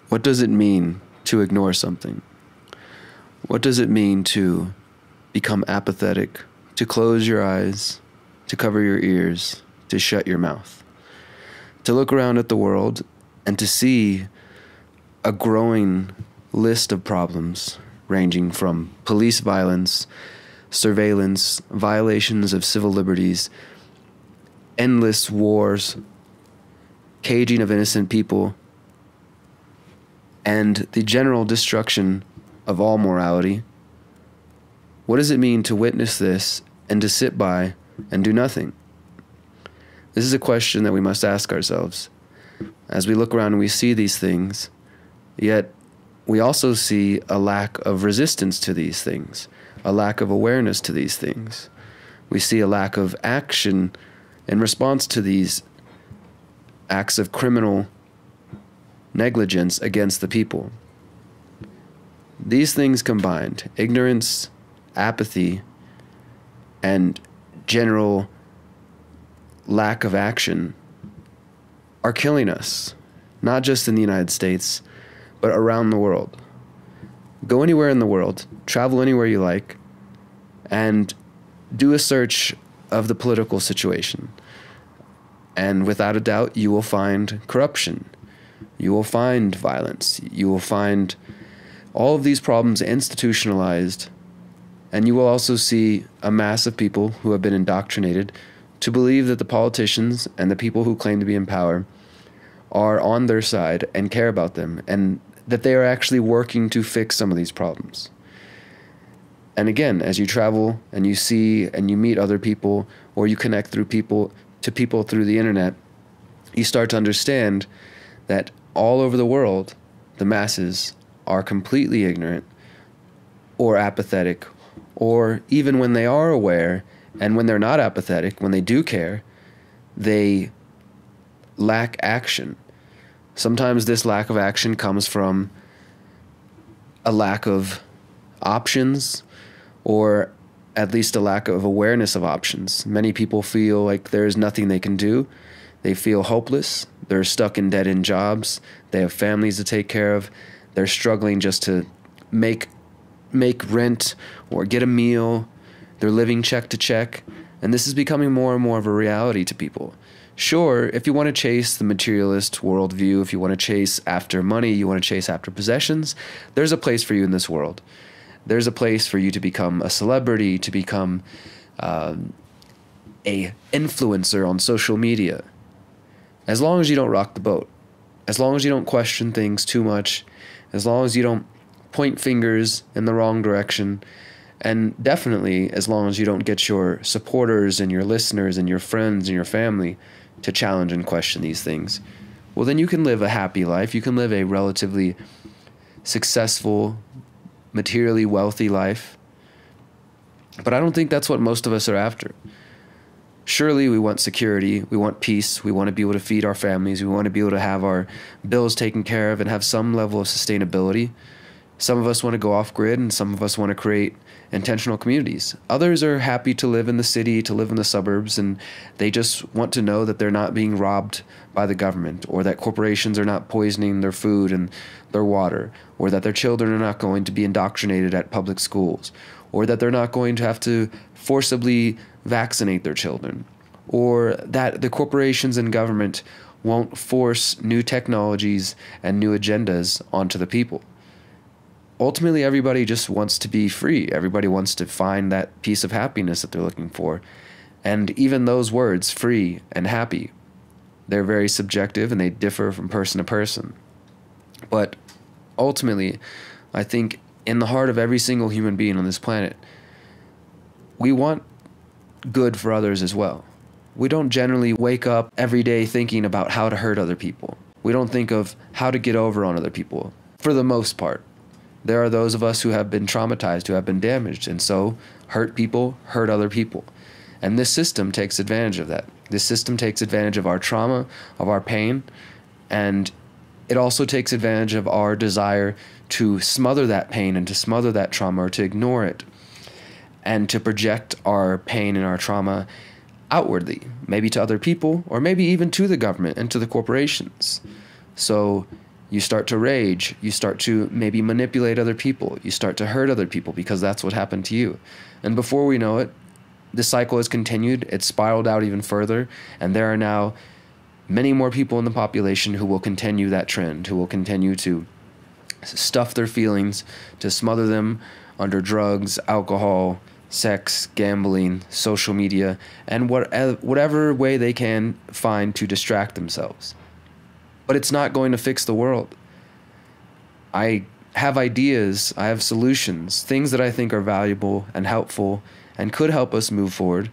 What does it mean to ignore something? What does it mean to become apathetic, to close your eyes, to cover your ears, to shut your mouth? To look around at the world and to see a growing list of problems ranging from police violence, surveillance, violations of civil liberties, endless wars, caging of innocent people, and the general destruction of all morality. What does it mean to witness this and to sit by and do nothing? This is a question that we must ask ourselves. As we look around and we see these things, yet we also see a lack of resistance to these things, a lack of awareness to these things. We see a lack of action in response to these acts of criminal negligence against the people. These things combined, ignorance, apathy, and general lack of action, are killing us, not just in the United States, but around the world. Go anywhere in the world, travel anywhere you like, and do a search of the political situation. And without a doubt, you will find corruption. You will find violence. You will find all of these problems institutionalized. And you will also see a mass of people who have been indoctrinated to believe that the politicians and the people who claim to be in power are on their side and care about them, and that they are actually working to fix some of these problems. And again, as you travel and you see and you meet other people, or you connect through people through the internet, you start to understand that all over the world, the masses are completely ignorant or apathetic, or even when they are aware and when they're not apathetic, when they do care, they lack action. Sometimes this lack of action comes from a lack of options, or at least a lack of awareness of options. Many people feel like there's nothing they can do. They feel hopeless. They're stuck in dead-end jobs. They have families to take care of. They're struggling just to make rent or get a meal. They're living check to check. And this is becoming more and more of a reality to people. Sure, if you want to chase the materialist worldview, if you want to chase after money, you want to chase after possessions, there's a place for you in this world. There's a place for you to become a celebrity, to become a influencer on social media. As long as you don't rock the boat, as long as you don't question things too much, as long as you don't point fingers in the wrong direction, and definitely as long as you don't get your supporters and your listeners and your friends and your family to challenge and question these things, well, then you can live a happy life. You can live a relatively successful, materially wealthy life. But I don't think that's what most of us are after. Surely we want security, we want peace, we want to be able to feed our families, we want to be able to have our bills taken care of and have some level of sustainability. Some of us want to go off grid, and some of us want to create intentional communities. Others are happy to live in the city, to live in the suburbs, and they just want to know that they're not being robbed by the government, or that corporations are not poisoning their food and their water, or that their children are not going to be indoctrinated at public schools, or that they're not going to have to forcibly vaccinate their children, or that the corporations and government won't force new technologies and new agendas onto the people. Ultimately, everybody just wants to be free. Everybody wants to find that piece of happiness that they're looking for. And even those words, free and happy, they're very subjective and they differ from person to person. But ultimately, I think in the heart of every single human being on this planet, we want good for others as well. We don't generally wake up every day thinking about how to hurt other people. We don't think of how to get over on other people, for the most part. There are those of us who have been traumatized, who have been damaged, and so hurt people, hurt other people. And this system takes advantage of that. This system takes advantage of our trauma, of our pain, and it also takes advantage of our desire to smother that pain and to smother that trauma, or to ignore it, and to project our pain and our trauma outwardly, maybe to other people, or maybe even to the government and to the corporations. So You start to rage. You start to maybe manipulate other people. You start to hurt other people because that's what happened to you. And before we know it, the cycle has continued. It's spiraled out even further. And there are now many more people in the population who will continue that trend, who will continue to stuff their feelings, to smother them under drugs, alcohol, sex, gambling, social media, and whatever way they can find to distract themselves. But it's not going to fix the world. I have ideas, I have solutions, things that I think are valuable and helpful and could help us move forward.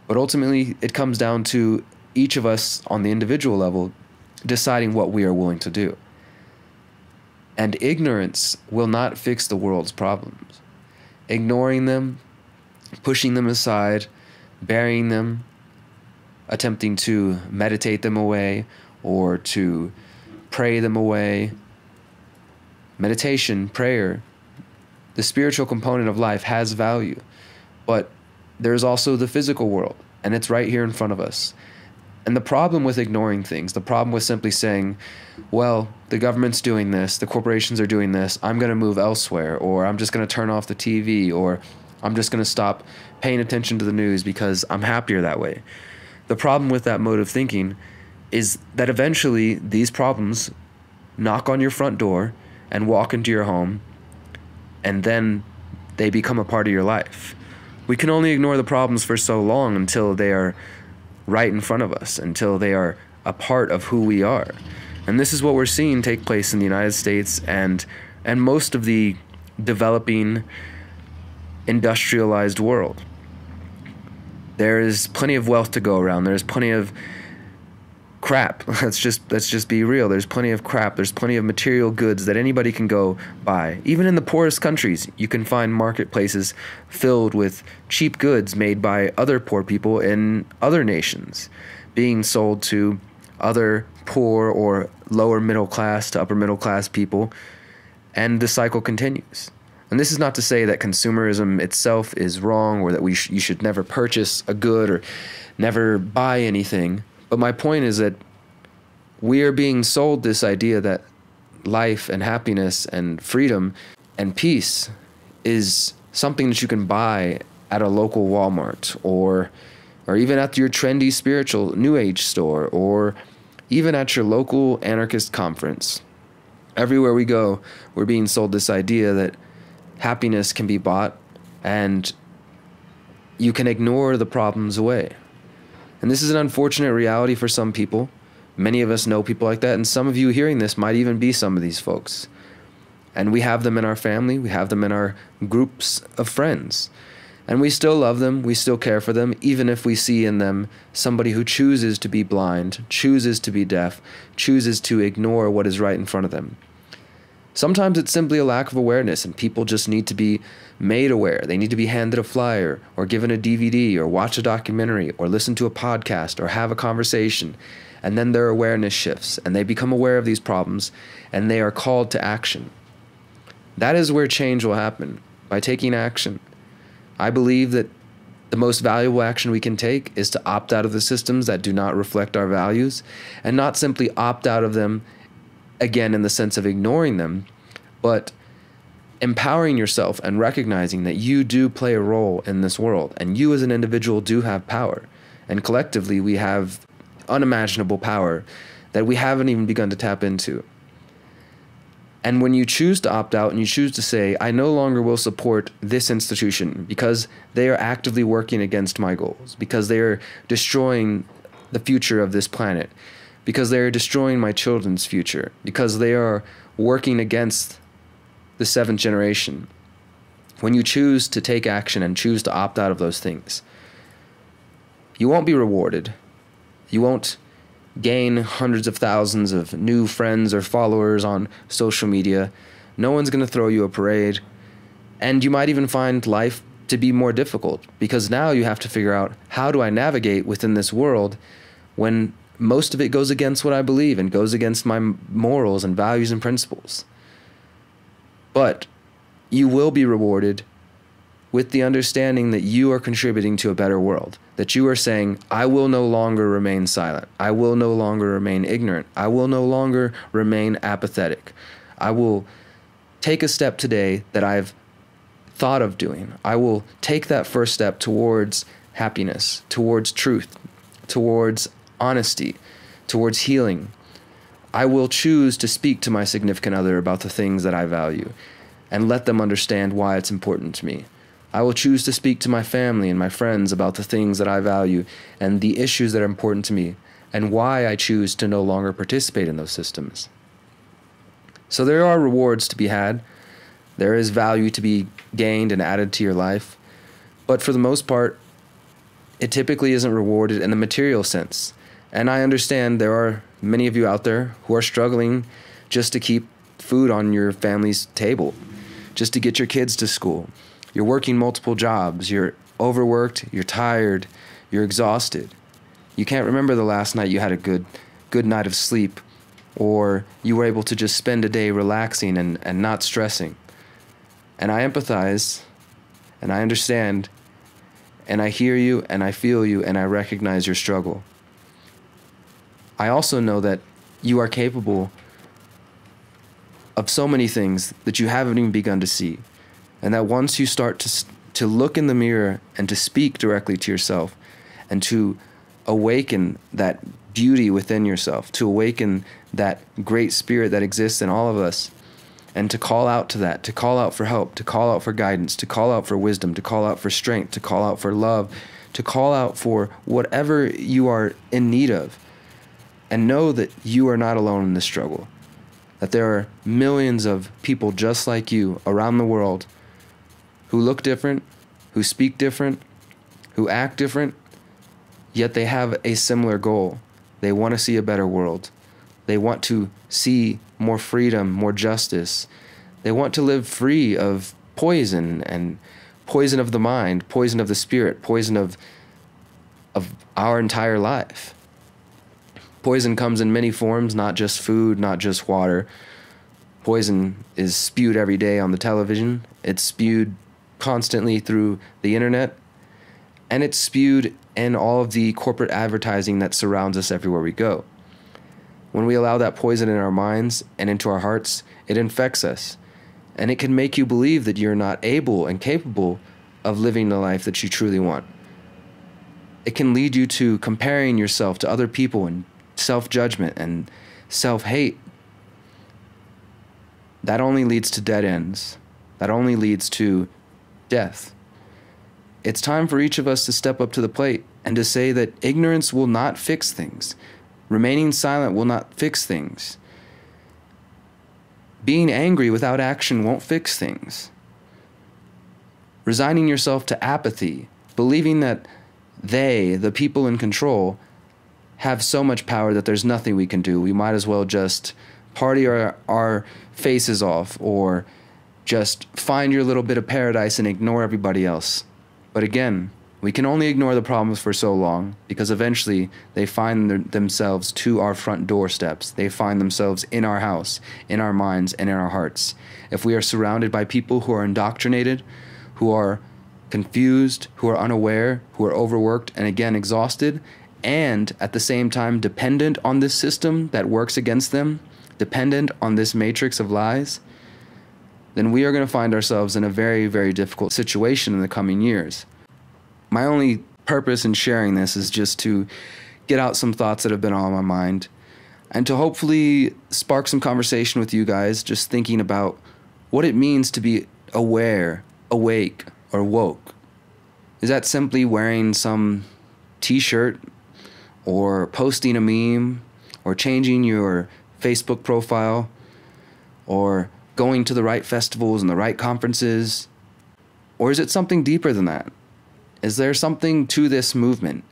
But ultimately, it comes down to each of us on the individual level deciding what we are willing to do. And ignorance will not fix the world's problems. Ignoring them, pushing them aside, burying them, attempting to meditate them away, or to pray them away. Meditation, prayer, the spiritual component of life has value, but there's also the physical world, and it's right here in front of us. And the problem with ignoring things, the problem with simply saying, well, the government's doing this, the corporations are doing this, I'm going to move elsewhere, or I'm just going to turn off the TV, or I'm just going to stop paying attention to the news because I'm happier that way. The problem with that mode of thinking is that eventually these problems knock on your front door and walk into your home, and then they become a part of your life. We can only ignore the problems for so long until they are right in front of us, until they are a part of who we are. And this is what we're seeing take place in the United States and most of the developing industrialized world. There is plenty of wealth to go around. There's plenty of crap. Let's just be real. There's plenty of crap. There's plenty of material goods that anybody can go buy. Even in the poorest countries, you can find marketplaces filled with cheap goods made by other poor people in other nations, being sold to other poor or lower middle class to upper middle class people, and the cycle continues. And this is not to say that consumerism itself is wrong, or that you should never purchase a good or never buy anything. But my point is that we are being sold this idea that life and happiness and freedom and peace is something that you can buy at a local Walmart, or even at your trendy spiritual New Age store, or even at your local anarchist conference. Everywhere we go, we're being sold this idea that happiness can be bought and you can ignore the problems away. And this is an unfortunate reality for some people. Many of us know people like that, and some of you hearing this might even be some of these folks. And we have them in our family, we have them in our groups of friends. And we still love them, we still care for them, even if we see in them somebody who chooses to be blind, chooses to be deaf, chooses to ignore what is right in front of them. Sometimes it's simply a lack of awareness, and people just need to be made aware. They need to be handed a flyer, or given a DVD, or watch a documentary, or listen to a podcast, or have a conversation. And then their awareness shifts, and they become aware of these problems, and they are called to action. That is where change will happen, by taking action. I believe that the most valuable action we can take is to opt out of the systems that do not reflect our values, and not simply opt out of them again in the sense of ignoring them, but empowering yourself and recognizing that you do play a role in this world, and you as an individual do have power, and collectively we have unimaginable power that we haven't even begun to tap into. And when you choose to opt out and you choose to say, I no longer will support this institution because they are actively working against my goals, because they are destroying the future of this planet, because they are destroying my children's future, because they are working against the seventh generation. When you choose to take action and choose to opt out of those things, you won't be rewarded. You won't gain hundreds of thousands of new friends or followers on social media. No one's going to throw you a parade. And you might even find life to be more difficult, because now you have to figure out, how do I navigate within this world when most of it goes against what I believe and goes against my morals and values and principles? But you will be rewarded with the understanding that you are contributing to a better world, that you are saying, I will no longer remain silent. I will no longer remain ignorant. I will no longer remain apathetic. I will take a step today that I've thought of doing. I will take that first step towards happiness, towards truth, towards honesty, towards healing. I will choose to speak to my significant other about the things that I value and let them understand why it's important to me. I will choose to speak to my family and my friends about the things that I value and the issues that are important to me and why I choose to no longer participate in those systems. So there are rewards to be had. There is value to be gained and added to your life. But for the most part, it typically isn't rewarded in the material sense. And I understand there are many of you out there who are struggling just to keep food on your family's table, just to get your kids to school. You're working multiple jobs. You're overworked. You're tired. You're exhausted. You can't remember the last night you had a good night of sleep, or you were able to just spend a day relaxing and not stressing. And I empathize, and I understand, and I hear you, and I feel you, and I recognize your struggle. I also know that you are capable of so many things that you haven't even begun to see. And that once you start to look in the mirror and to speak directly to yourself and to awaken that beauty within yourself, to awaken that great spirit that exists in all of us, and to call out to that, to call out for help, to call out for guidance, to call out for wisdom, to call out for strength, to call out for love, to call out for whatever you are in need of. And know that you are not alone in this struggle, that there are millions of people just like you around the world who look different, who speak different, who act different, yet they have a similar goal. They want to see a better world. They want to see more freedom, more justice. They want to live free of poison and poison of the mind, poison of the spirit, poison of our entire life. Poison comes in many forms, not just food, not just water. Poison is spewed every day on the television. It's spewed constantly through the internet, and it's spewed in all of the corporate advertising that surrounds us everywhere we go. When we allow that poison in our minds and into our hearts, it infects us, and it can make you believe that you're not able and capable of living the life that you truly want. It can lead you to comparing yourself to other people and self-judgment and self-hate. That only leads to dead ends. That only leads to death. It's time for each of us to step up to the plate and to say that ignorance will not fix things. Remaining silent will not fix things. Being angry without action won't fix things. Resigning yourself to apathy, believing that they, the people in control, have so much power that there's nothing we can do. We might as well just party our faces off, or just find your little bit of paradise and ignore everybody else. But again, we can only ignore the problems for so long, because eventually they find themselves to our front doorsteps. They find themselves in our house, in our minds, and in our hearts. If we are surrounded by people who are indoctrinated, who are confused, who are unaware, who are overworked, and again exhausted, and at the same time dependent on this system that works against them, dependent on this matrix of lies, then we are going to find ourselves in a very, very difficult situation in the coming years. My only purpose in sharing this is just to get out some thoughts that have been on my mind, and to hopefully spark some conversation with you guys, just thinking about what it means to be aware, awake, or woke. Is that simply wearing some t-shirt, or posting a meme, or changing your Facebook profile, or going to the right festivals and the right conferences? Or is it something deeper than that? Is there something to this movement?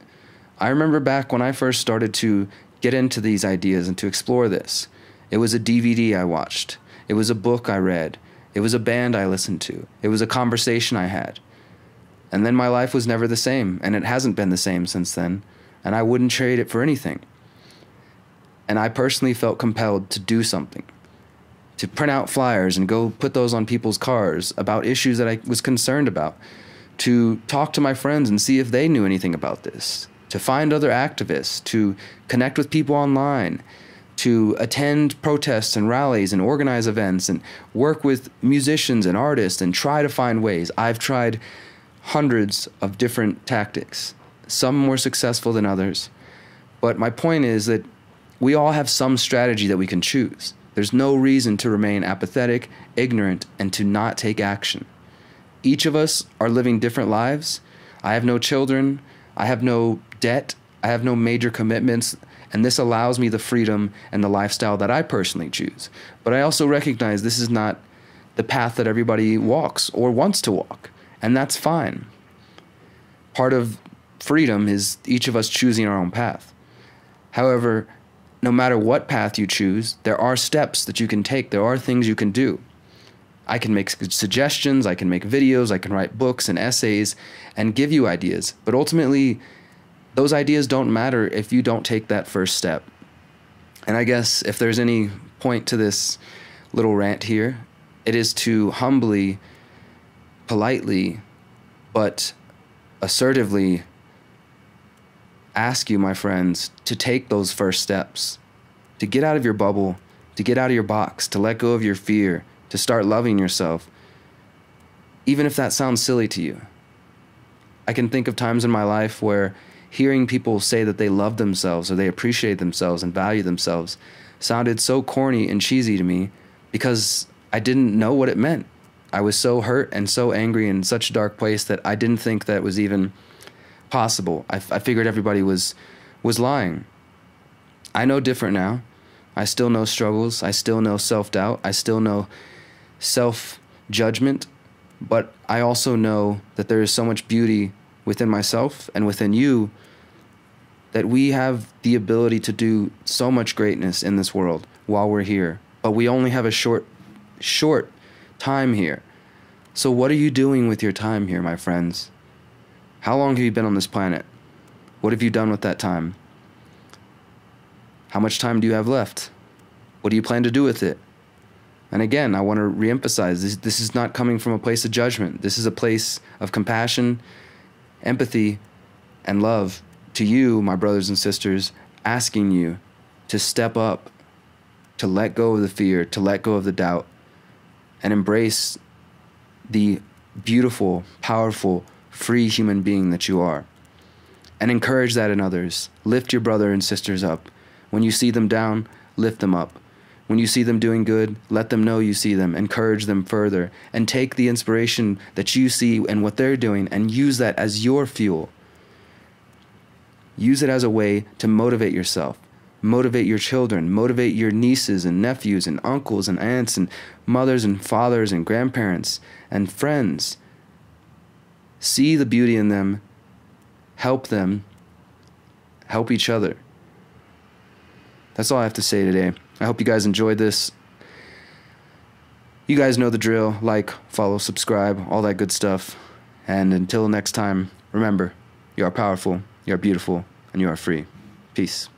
I remember back when I first started to get into these ideas and to explore this. It was a DVD I watched. It was a book I read. It was a band I listened to. It was a conversation I had. And then my life was never the same, and it hasn't been the same since then, and I wouldn't trade it for anything. And I personally felt compelled to do something, to print out flyers and go put those on people's cars about issues that I was concerned about, to talk to my friends and see if they knew anything about this, to find other activists, to connect with people online, to attend protests and rallies and organize events and work with musicians and artists and try to find ways. I've tried hundreds of different tactics, some more successful than others. But my point is that we all have some strategy that we can choose. There's no reason to remain apathetic, ignorant, and to not take action. Each of us are living different lives. I have no children. I have no debt. I have no major commitments. And this allows me the freedom and the lifestyle that I personally choose. But I also recognize this is not the path that everybody walks or wants to walk. And that's fine. Part of freedom is each of us choosing our own path. However, no matter what path you choose, there are steps that you can take. There are things you can do. I can make suggestions, I can make videos, I can write books and essays and give you ideas. But ultimately, those ideas don't matter if you don't take that first step. And I guess if there's any point to this little rant here, it is to humbly, politely, but assertively ask you, my friends, to take those first steps, to get out of your bubble, to get out of your box, to let go of your fear, to start loving yourself, even if that sounds silly to you. I can think of times in my life where hearing people say that they love themselves or they appreciate themselves and value themselves sounded so corny and cheesy to me because I didn't know what it meant. I was so hurt and so angry in such a dark place that I didn't think that was even possible. I figured everybody was lying. I know different now. I still know struggles. I still know self-doubt. I still know self-judgment. But I also know that there is so much beauty within myself and within you that we have the ability to do so much greatness in this world while we're here. But we only have a short time here. So what are you doing with your time here, my friends? How long have you been on this planet? What have you done with that time? How much time do you have left? What do you plan to do with it? And again, I want to reemphasize, this is not coming from a place of judgment. This is a place of compassion, empathy, and love to you, my brothers and sisters, asking you to step up, to let go of the fear, to let go of the doubt, and embrace the beautiful, powerful, free human being that you are. And encourage that in others. Lift your brother and sisters up. When you see them down, lift them up. When you see them doing good, let them know you see them. Encourage them further. And take the inspiration that you see and what they're doing and use that as your fuel. Use it as a way to motivate yourself. Motivate your children. Motivate your nieces and nephews and uncles and aunts and mothers and fathers and grandparents and friends. See the beauty in them. Help them. Help each other. That's all I have to say today. I hope you guys enjoyed this. You guys know the drill. Like, follow, subscribe, all that good stuff. And until next time, remember, you are powerful, you are beautiful, and you are free. Peace.